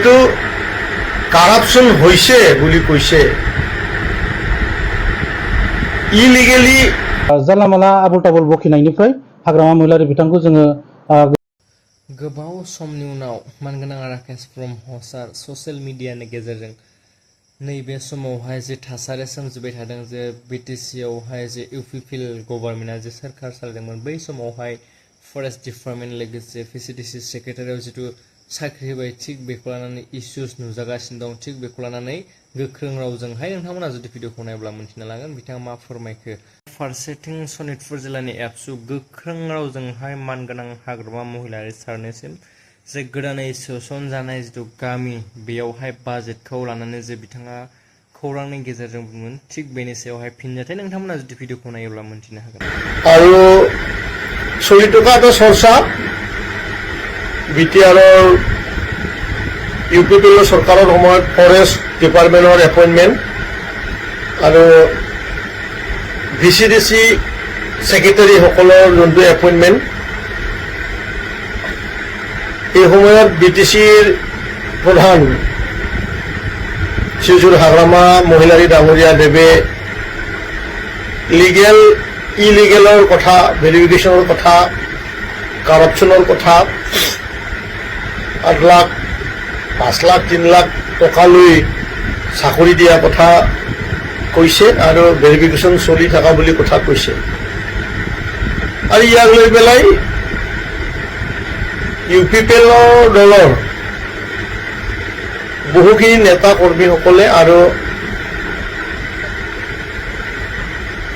যেহেতু কারাপশন হয়েছে বুলি কৈছে ইলিগেলি जानला मानला आबुल ताबुल बखिनायनिफ्राय हाग्रामा महिलारि बिथांखौ जोङो गोबाव समनि उनाव मानगोनां राकेश ब्रह्म सार ससियेल मिडियानि गेजेरजों नैबे समावहाय जे थासारि सोमजिबाय थादों जे बिटिसिआवहाय जे इउपिपिएल गभर्नमेन्टआ जे सोरखार सालायदोंमोन बै समावहाय फरेस्ट डिपार्टमेन्ट लोगोसे पिसिडिसि सेक्रेटारियाव जिथु साख्रि होबाय थिग बेखौ लानानै इस्युज नुजागासिनो दं थिग बेखौ लानानै गोख्रों रावजोंहाय नोंथांमोना जुदि भिडिअखौ नायोब्ला मिन्थिनो लागोन बिथाङा मा फोरमायखो फारसेथिं सनितपुर जिल्लानि एबसु गोख्रों रावजोंहाय मानगोनां हाग्रामा महिलारि सारनिसिम जे गोदानै सोसनजानाय जिथु गामि बेयावहाय बाजेटखौ लानानै जे बिथाङा खौरांनि गेजेरजों बुंगोन थिग बेनि सायावहाय फिनजाथाय नोंथांमोना जुदि भिडिअखौ नायोब्ला मिन्थिनो हागोन আৰু চলি থকা এটা চৰ্চা বিটিআৰৰ ইউপিপিএল চৰকাৰৰ সময়ত ফৰেষ্ট ডিপাৰ্টমেণ্টৰ এপইণ্টমেণ্ট আৰু ভিচিডিচি ছেক্ৰেটাৰীসকলৰ যোনটো এপইণ্টমেণ্ট এই সময়ত বিটিচিৰ প্ৰধান শ্ৰীযুত হাগ্ৰামা মহিলাৰী ডাঙৰীয়া দেৱে লিগেল ইলিগেলৰ কথা ভেৰিফিকেশ্যনৰ কথা কাৰাপশ্যনৰ কথা 8 লাখ 5 লাখ 3 লাখ টকা লৈ চাকৰি দিয়া কথা কৈছে আৰু ভেৰিফিকেশ্যন চলি থকা বুলি কথা কৈছে আৰু ইয়াক লৈ পেলাই ইউপিপিএলৰ দলৰ বহুখিনি নেতা কৰ্মীসকলে আৰু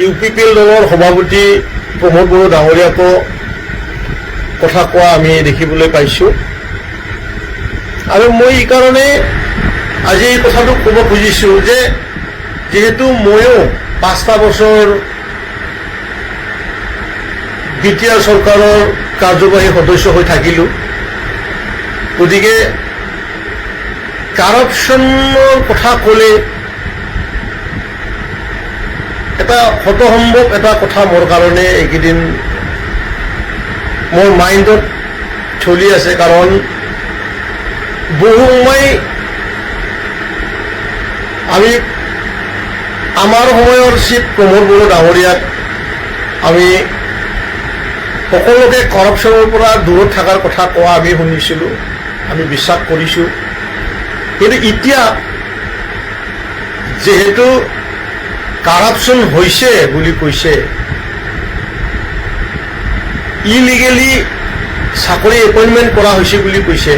ইউপিপিএল দলৰ সভাপতি প্ৰমোদ বড়ো ডাঙৰীয়াকো কথা কোৱা আমি দেখিবলৈ পাইছোঁ আৰু মই এই কাৰণে আজি এই কথাটো ক'ব খুজিছোঁ যে যেহেতু ময়ো 5টা বছৰ বিটিআৰ চৰকাৰৰ কাৰ্যবাহী সদস্য হৈ থাকিলোঁ গতিকে কাৰাপশ্যনৰ কথা ক'লে এটা হতসম্ভৱ এটা কথা মোৰ কাৰণে এইকেইদিন মোৰ মাইণ্ডত চলি আছে কাৰণ বহু সময় আমি আমাৰ সময়ৰ চিফ প্ৰমোদ বড়ো ডাঙৰীয়াক আমি সকলোকে কৰাপশ্যনৰ পৰা দূৰত থকাৰ কথা কোৱা আমি শুনিছিলোঁ আমি বিশ্বাস কৰিছোঁ কিন্তু এতিয়া যেহেতু কাৰাপশ্যন হৈছে বুলি কৈছে ইলিগেলি চাকৰি এপইণ্টমেণ্ট কৰা হৈছে বুলি কৈছে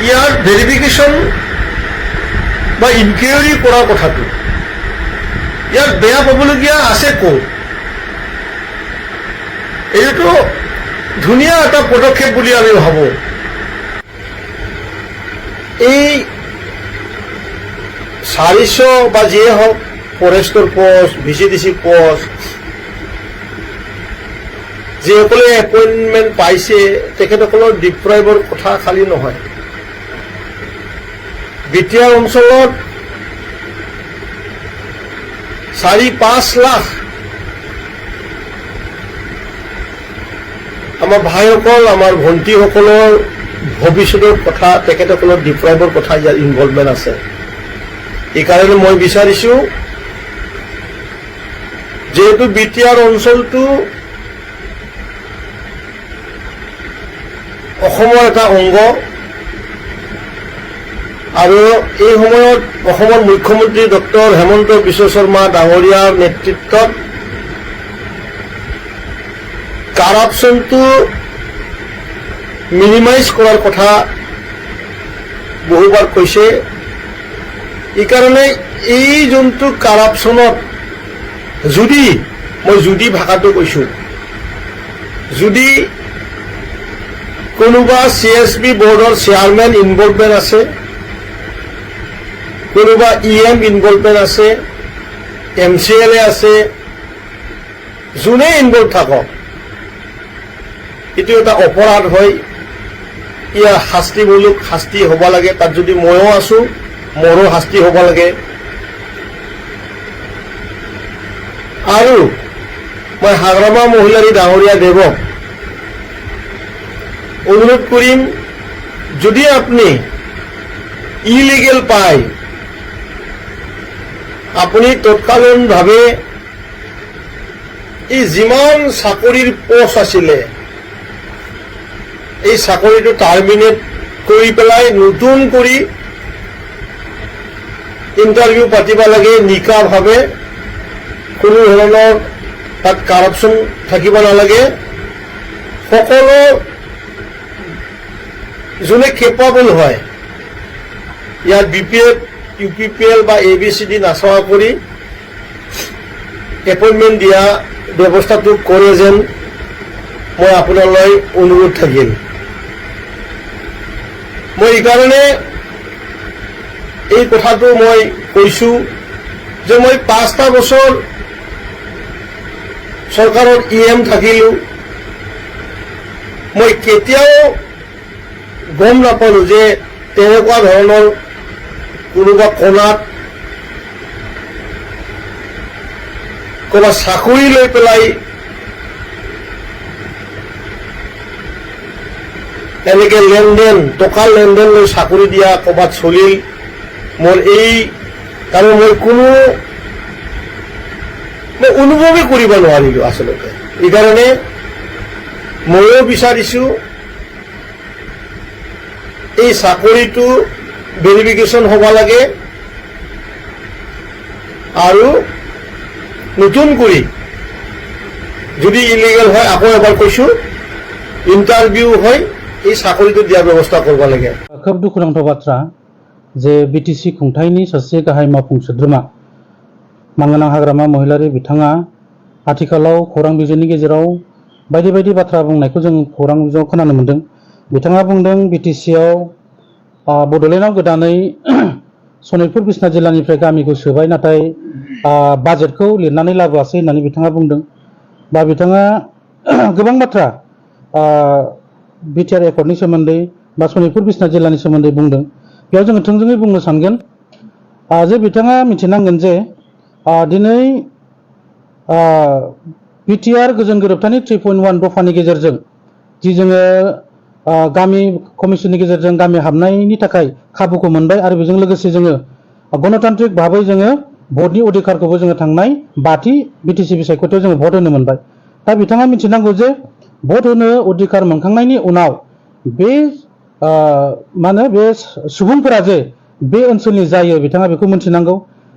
ইয়াৰ ভেৰিফিকেশ্যন বা ইনকুৱাৰী কৰাৰ কথাটো ইয়াত বেয়া পাবলগীয়া আছে ক'ত এইটো ধুনীয়া এটা পদক্ষেপ বুলি আমি ভাবোঁ এই 400 বা যিয়ে হওক ফৰেষ্টৰ পোষ্ট ভিচিডিচি পোষ্ট যিসকলে এপইণ্টমেণ্ট পাইছে তেখেতসকলৰ ডিপ্ৰাইভৰ কথা খালী নহয় বিটিআৰ অঞ্চলত 4-5 লাখ আমাৰ ভাইসকল আমাৰ ভণ্টিসকলৰ ভৱিষ্যতৰ কথা তেখেতসকলৰ ডিপ্ৰাইভৰ কথা ইয়াৰ ইনভলভমেণ্ট আছে এইকাৰণে মই বিচাৰিছোঁ যেহেতু বিটিআৰ অঞ্চলটো অসমৰ এটা অংগ আৰু এই সময়ত অসমৰ মুখ্যমন্ত্ৰী ডক্টৰ হেমন্ত বিশ্ব শৰ্মা ডাঙৰীয়াৰ নেতৃত্বত কাৰাপশ্যনটো মিনিমাইজ কৰাৰ কথা বহুবাৰ কৈছে এইকাৰণে এই যোনটো কাৰাপশ্যনত যদি মই যদি ভাষাটো কৈছোঁ যদি কোনোবা CSB বৰ্ডৰ চেয়াৰমেন ইনভলভমেণ্ট আছে কোনোবা EM ইনভলভমেণ্ট আছে MCLA আছে যোনে ইনভলভ থাকক এইটো এটা অপৰাধ হয় ইয়াৰ শাস্তিমূলক শাস্তি হ'ব লাগে তাত যদি ময়ো আছোঁ মোৰো শাস্তি হ'ব লাগে আৰু মই হাগ্ৰামা মহিলাৰী ডাঙৰীয়া দেৱক অনুৰোধ কৰিম যদি আপনি ইলিগেল পায় আপুনি তৎকালীনভাৱে এই যিমান চাকৰিৰ পোষ্ট আছিলে এই চাকৰিটো টাৰ্মিনেট কৰি পেলাই নতুন কৰি ইণ্টাৰভিউ পাতিব লাগে নিকাভাৱে, কোনো ধৰণৰ তাত কাৰাপশ্যন থাকিব নালাগে। সকলো যোনে কেপাবল হয়, ইয়াত BPF, UPPL বা ABCD নাচোৱা কৰি এপইণ্টমেণ্ট দিয়া ব্যৱস্থাটো কৰে যেন মই আপোনালৈ অনুৰোধ থাকিল। মই এইকাৰণে এই কথাটো মই কৈছোঁ যে মই 5টা বছৰ চৰকাৰৰ EM থাকিলোঁ, মই কেতিয়াও গম নাপালোঁ যে তেনেকুৱা ধৰণৰ কোনোবা কোণাত ক'ৰবাত চাকৰি লৈ পেলাই এনেকে লেনদেন, টকাৰ লেনদেন লৈ চাকৰি দিয়া ক'ৰবাত চলিল। মোৰ এই কাৰণ মই অনুভৱেই কৰিব নোৱাৰিলোঁ আচলতে। এইকাৰণে ময়ো বিচাৰিছোঁ এই চাকৰিটো ভেৰিফিকেশ্যন হ'ব লাগে আৰু নতুন কৰি যদি ইলিগেল হয়, আকৌ এবাৰ কৈছোঁ, ইণ্টাৰভিউ হয় এই চাকৰিটো দিয়াৰ ব্যৱস্থা কৰিব লাগে। खोब दुखुनांथाव बाथ्रा जे BTC खुंथायनि सासे गाहाय मावफुं सोद्रोमा मानगोनां हाग्रामा महिलारि बिथाङा आथिखालाव खौरां बिजोंनि गेजेराव बायदि बायदि बाथ्रा बुंनायखौ जों खौरां बिजोङाव खोनानो मोन्दों। बिथाङा बुंदों BTCआव बड'लेण्डआव गोदानै सनितपुर बिसनाथ जिल्लानिफ्राय गामिखौ सोबाय, नाथाय बाजेटखौ लिरनानै लाबोआसै होननानै बिथाङा बुंदों। बा बिथाङा गोबां बाथ्रा बिटिआर एकर्डनि सोमोन्दै बा सनितपुर बिसनाथ जिल्लानि सोमोन्दै बुंदों। बेयाव जोङो थोंजोङै बुंनो सानगोन जे बिथाङा मिथिनांगोन जे दिनै बिटिआर गोजोन गोरोबथानि 3.1 दफानि गेजेरजों जि जोङो गामि कमिसननि गेजेरजों गामि हाबनायनि थाखाय खाबुखौ मोनबाय आरो बेजों लोगोसे जोङो गणतान्त्रिक भाबै जोङो भटनि अधिकारखौबो जोङो थांनाय 5थि BTC बिसायख'थियाव जोङो भट होनो मोनबाय। दा बिथाङा मिथिनांगौ जे भट होनो अधिकार मोनखांनायनि उनाव बे बे सुबुंफोरा जे बे ओनसोलनि जायो बिथाङा बेखौ मिथिनांगौ।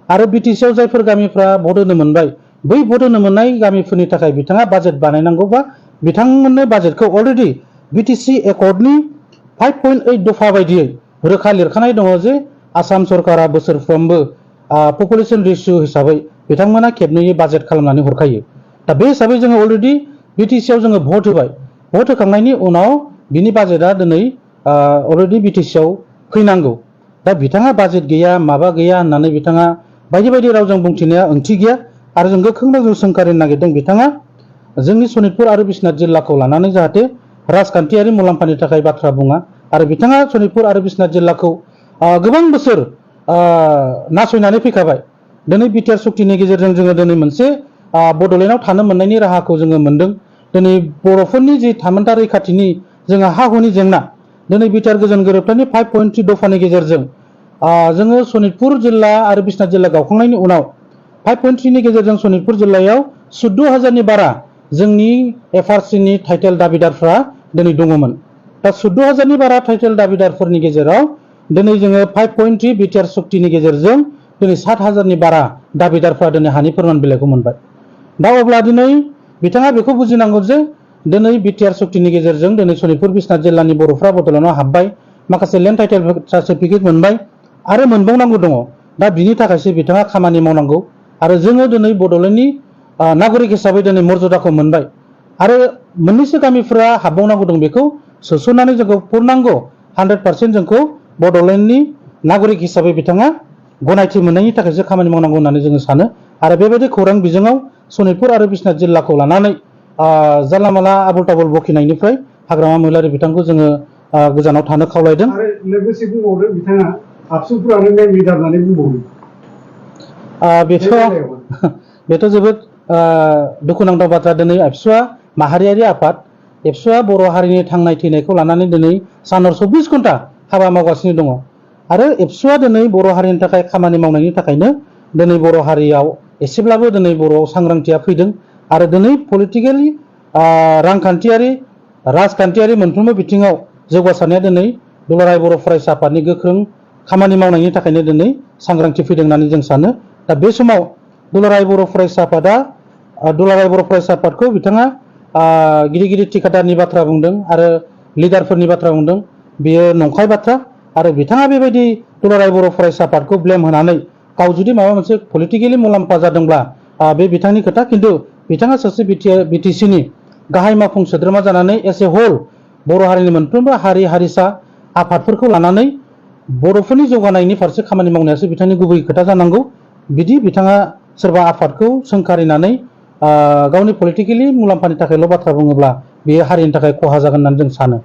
आरो BTCआव जायफोर गामिफ्रा भट होनो मोनबाय बै भट होनो मोननाय गामिफोरनि थाखाय बिथाङा बाजेट बानायनांगौ बा बिथांमोननो बाजेटखौ अलरेडि BTC एकर्डनि 5.8 दफा बायदियै रोखा लिरखानाय दङ जे आसाम सरकारा बोसोरफ्रोमबो पपुलेसन रेशियो हिसाबै बिथांमोना खेबनैयै बाजेट खालामनानै हरखायो। दा बे हिसाबै जोङो अलरेडि BTCआव जोङो भट होबाय। भट होखांनायनि उनाव बिनि बाजेटआ दिनै अलरेडि BTCआव फैनांगौ। दा बिथाङा बाजेट गैया माबा गैया होननानै बिथाङा बायदि बायदि रावजों बुंथिनाया ओंथि गैया आरो जों गोख्रों रावजों सोंखारिनो नागिरदों बिथाङा जोंनि सनितपुर आरो बिसनाथ जिल्लाखौ लानानै जाहाथे राजखान्थियारि मुलाम्फानि थाखाय बाथ्रा बुङा। आरो बिथाङा सनितपुर आरो बिसनाथ जिल्लाखौ गोबां बोसोर नासयनानै फैखाबाय। दिनै बिटिआर सुक्तिनि गेजेरजों जोङो दिनै मोनसे बड'लेण्डआव थानो मोननायनि राहाखौ जोङो मोन्दों। दिनै बर'फोरनि जि थामोनथा रैखाथिनि जोंहा हा हुनि जेंना दिनै बिटिआर गोजोन गोरोबथानि 5.3 दफानि गेजेरजों जोङो सनितपुर जिल्ला आरो बिसनाथ जिल्ला गावखांनायनि उनाव 5.3 नि गेजेरजों सनितपुर जिल्लायाव 14,000नि बारा जोंनि FRCनि टाइटेल दाबिदारफ्रा दिनै दङमोन। दा 14,000नि बारा टाइटेल दाबिदारफोरनि गेजेराव दिनै जोङो 5.3 बिटिआर सुक्तिनि गेजेरजों दिनै 7,000नि बारा दाबिदारफ्रा दिनै हानि फोरमान बिलाइखौ मोनबाय। दा अब्ला दिनै बिथाङा बेखौ बुजिनांगौ जे दिनै बिटिआर सुक्तिनि गेजेरजों दिनै सनितपुर बिसनाथ जिल्लानि बर'फ्रा बड'लेण्डआव हाबबाय, माखासे लेन्ड टाइटेल सार्टिफिकेट मोनबाय आरो मोनबावनांगौ दङ। दा बिनि थाखायसो बिथाङा खामानि मावनांगौ आरो जोङो दिनै बड'लेण्डनि नागरिक हिसाबै दिनै मर्यादाखौ मोनबाय आरो मोननैसो गामिफोरा हाबबावनांगौ दं। बेखौ सोसननानै जोंखौ पुर्नांग 100% जोंखौ बड'लेण्डनि नागरिक हिसाबै बिथाङा गनायथि मोननायनि थाखायसो खामानि मावनांगौ होननानै जोङो सानो। आरो बेबायदि खौरां बिजोङाव सनितपुर आरो बिसनाथ जिल्लाखौ लानानै जानला माला आबुल ताबुल बखिनायनिफ्राय हाग्रामा महिलारि बिथांखौ जोङो गोजानाव थानो खावलायदों। आरो लोगोसे बुंबावदों बिथाङा आबसुफोरानो मेन लिडार होननानै बुंबावदों। बेथ' जोबोद दुखुनांथाव बाथ्रा। दिनै आबसुआ माहारियारि आफाद एबसुआ बर' हारिनि थांनाय थैनायखौ लानानै दिनै सानहर 24 घन्टा हाबा मावगासिनो दङ आरो एबसुआ दिनै बर' हारिनि थाखाय खामानि मावनायनि थाखायनो दिनै बर' हारियाव एसेब्लाबो दिनै बर'आव सांग्रांथिया फैदों आरो दिनै पलिटिकेलि रांखान्थियारि राजखान्थियारि मोनफ्रोमबो बिथिङाव जौगासारनाया दिनै दुलाराय बर' फरायसा आफादनि गोख्रों खामानि मावनायनि थाखायनो दिनै सांग्रांथि फैदों होननानै जों सानो। दा बे समाव दुलाराय बर' फरायसा आफादा दुलाराय बर' फरायसा आफादखौ बिथाङा गिदिर गिदिर थिखादारनि बाथ्रा बुंदों आरो लिडारफोरनि बाथ्रा बुंदों बेयो नंखाय बाथ्रा आरो बिथाङा बेबायदि दुलाराय बर' फरायसा आफादखौ ब्लेम होनानै गाव जुदि माबा मोनसे पलिटिकेलि मुलाम्फा जादोंब्ला बे बिथांनि खोथा खिन्थु बिथाङा सासे बिटिसिनि गाहाय मावफुं सोद्रोमा जानानै एस ए होल बर' हारिनि मोनफ्रोमबो हारि हारिसा आफादफोरखौ लानानै बर'फोरनि जौगानायनि फारसे खामानि मावनायासो बिथांनि गुबै खोथा जानांगौ। बिदि बिथाङा सोरबा आफादखौ सोंखारिनानै गावनि पलिटिकेलि मुलाम्फानि थाखायल' बाथ्रा बुङोब्ला बेयो हारिनि थाखाय खहा जागोन होननानै जों सानो।